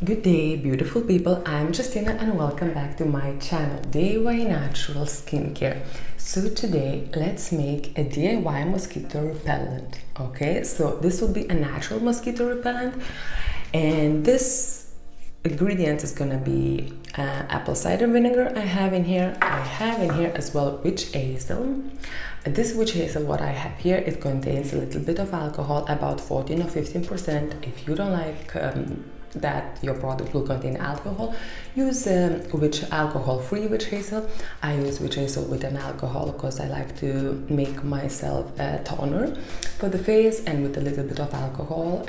Good day, beautiful people. I'm Justina and welcome back to my channel, DIY Natural Skincare. So today, let's make a DIY mosquito repellent. Okay, so this will be a natural mosquito repellent, and this ingredient is gonna be apple cider vinegar. I have in here as well witch hazel. This witch hazel, what I have here, it contains a little bit of alcohol, about 14 or 15%. If you don't like that your product will contain alcohol, use alcohol-free witch hazel. I use witch hazel with an alcohol because I like to make myself a toner for the face, and with a little bit of alcohol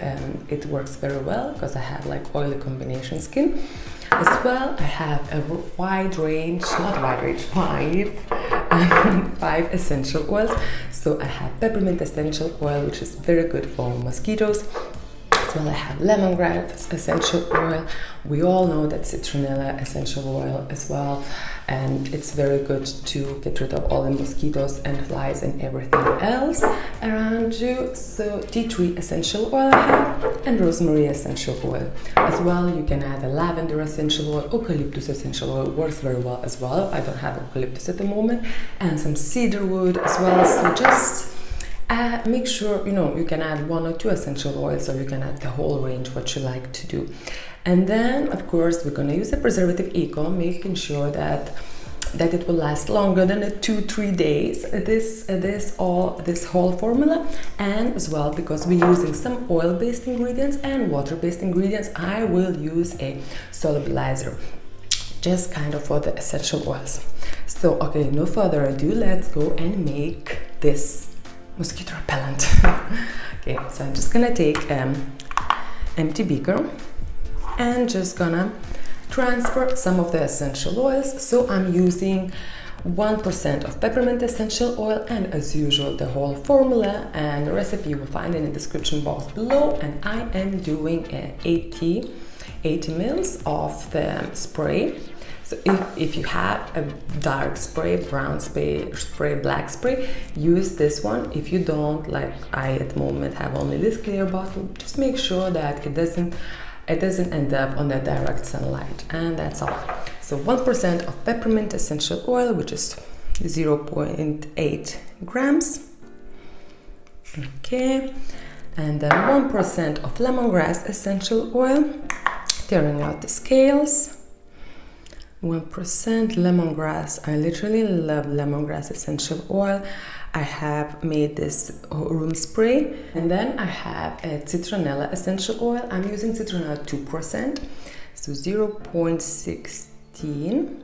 it works very well because I have like oily combination skin. As well, I have a five essential oils. So I have peppermint essential oil, which is very good for mosquitoes. Well, I have lemongrass essential oil. We all know that citronella essential oil as well, and it's very good to get rid of all the mosquitoes and flies and everything else around you. So tea tree essential oil I have, and rosemary essential oil as well. You can add a lavender essential oil, eucalyptus essential oil works very well as well. I don't have eucalyptus at the moment, and some cedar wood as well. So just make sure you can add 1 or 2 essential oils, or you can add the whole range what you like to do. And then of course we're going to use a Preservative Eco, making sure that it will last longer than 2-3 days, this whole formula. And as well, because we're using some oil-based ingredients and water-based ingredients, I will use a solubilizer just kind of for the essential oils. So okay, no further ado, let's go and make this mosquito repellent. Okay, so I'm just gonna take empty beaker and just gonna transfer some of the essential oils. So I'm using 1% of peppermint essential oil, and as usual the whole formula and the recipe you will find in the description box below. And I am doing 80 mils of the spray. So if you have a dark spray, brown spray, black spray, use this one. If you don't, like I at the moment have only this clear bottle, just make sure that it doesn't end up on the direct sunlight, and that's all. So 1% of peppermint essential oil, which is 0.8 grams. Okay, and then 1% of lemongrass essential oil, tearing out the scales. 1% lemongrass. I literally love lemongrass essential oil. I have made this room spray. And then I have a citronella essential oil. I'm using citronella 2%, so 0.16.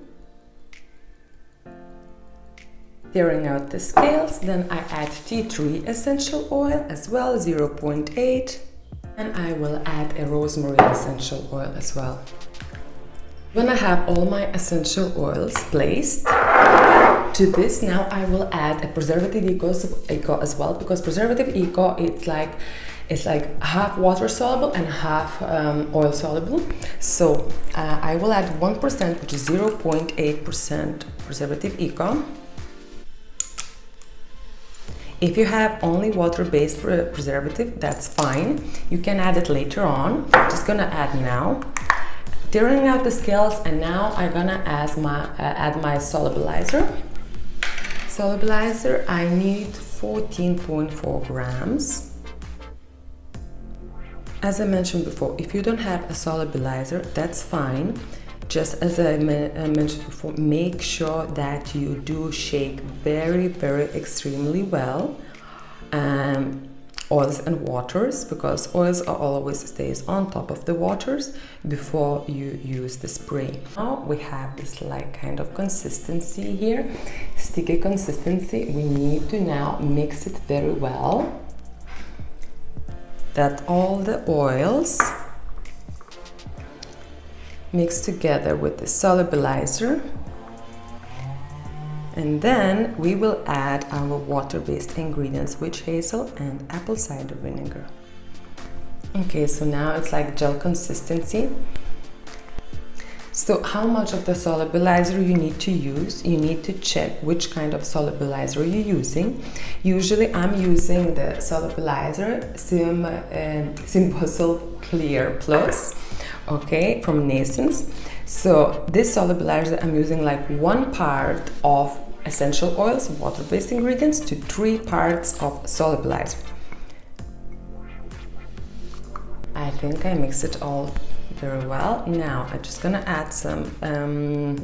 Tearing out the scales. Then I add tea tree essential oil as well, 0.8. And I will add a rosemary essential oil as well. When I have all my essential oils placed to this, now I will add a Preservative Eco as well, because Preservative Eco it's like half water soluble and half oil soluble. So I will add 1%, which is 0.8% Preservative Eco. If you have only water-based preservative, that's fine. You can add it later on. I'm just gonna add now. Tearing out the scales, and now I'm gonna add my solubilizer. Solubilizer, I need 14.4 grams. As I mentioned before, if you don't have a solubilizer, that's fine. Just as I mentioned before, make sure that you do shake very, very extremely well. Oils and waters, because oils are always stays on top of the waters before you use the spray. Now we have this like kind of consistency here, sticky consistency. We need to now mix it very well, that all the oils mix together with the solubilizer. And then we will add our water-based ingredients, witch hazel and apple cider vinegar. Okay, so now it's like gel consistency. So how much of the solubilizer you need to use? You need to check which kind of solubilizer you're using. Usually I'm using the Solubiliser Symbiosolv Clear Plus, okay, from Nascents. So this solubilizer, I'm using like 1 part of essential oils, water-based ingredients, to 3 parts of solubilizer. I think I mix it all very well. Now I'm just gonna add some,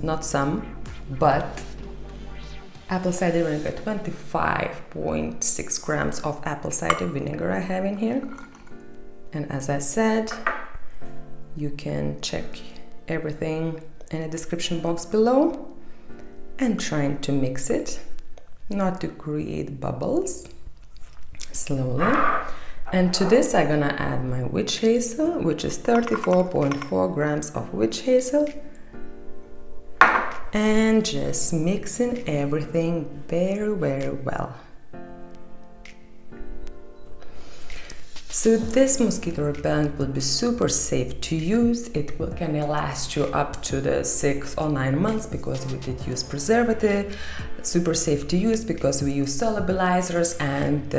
not some, but apple cider vinegar, 25.6 grams of apple cider vinegar I have in here. And as I said, you can check everything in the description box below. And trying to mix it, not to create bubbles, slowly. And to this I'm gonna add my witch hazel, which is 34.4 grams of witch hazel. And just mixing everything very, very well. So this mosquito repellent will be super safe to use. It can last you up to the 6 or 9 months because we did use preservative. Super safe to use because we use solubilizers, and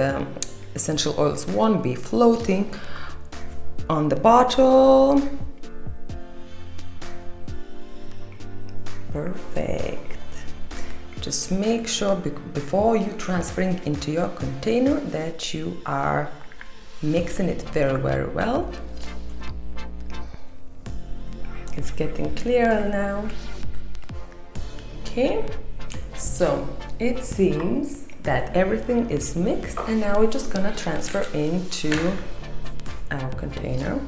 essential oils won't be floating on the bottle. Perfect. Just make sure before you transferring into your container that you are mixing it very, very well. It's getting clearer now. Okay, so it seems that everything is mixed, and now we're just gonna transfer into our container.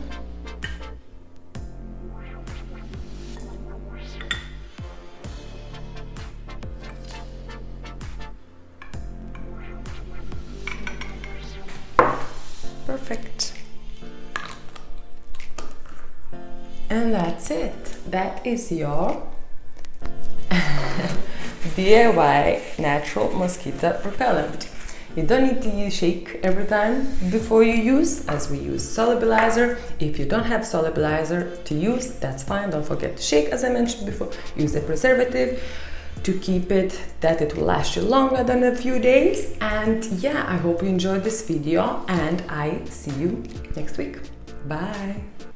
Perfect. And that's it. That is your DIY natural mosquito repellent. You don't need to shake every time before you use, as we use solubilizer. If you don't have solubilizer to use, that's fine. Don't forget to shake, as I mentioned before. Use a preservative to keep it, that it will last you longer than a few days. And yeah, I hope you enjoyed this video, and I see you next week. Bye.